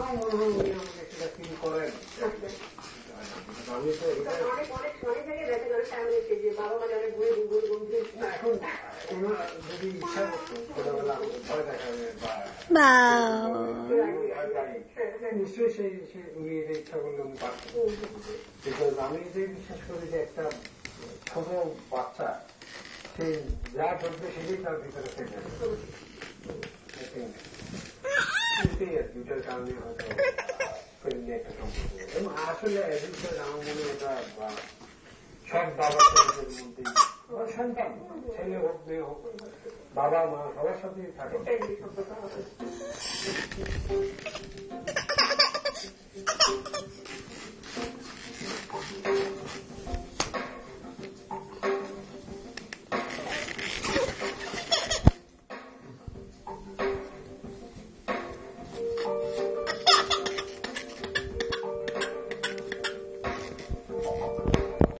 আমার মনে হয় উনি আমাকে সেটা ফিল করেন। আমি তো অনেক জায়গায় দেখা যাবে ফ্যামিলিতে যে বাবা মানে অনেক এখন ওনার যদি ইচ্ছা করতো ছোটবেলা ভয় দেখাবে বা নিশ্চয়ই উনি এটা ইচ্ছা করলে উনি পারতেন। বিকজ আমি যে বিশ্বাস করি যে একটা ছোট বাচ্চা সে যা করবে সেটাই তার ভিতরে থেকে যাবে। দুটার কারণে হয়তো একটা সম্পর্ক এবং আসলে আমার মনে হয় এটা সব বাবা ছেলেদের মধ্যেই সন্তান ছেলে হোক মেয়ে হোক বাবা মা সবার সাথেই থাকে।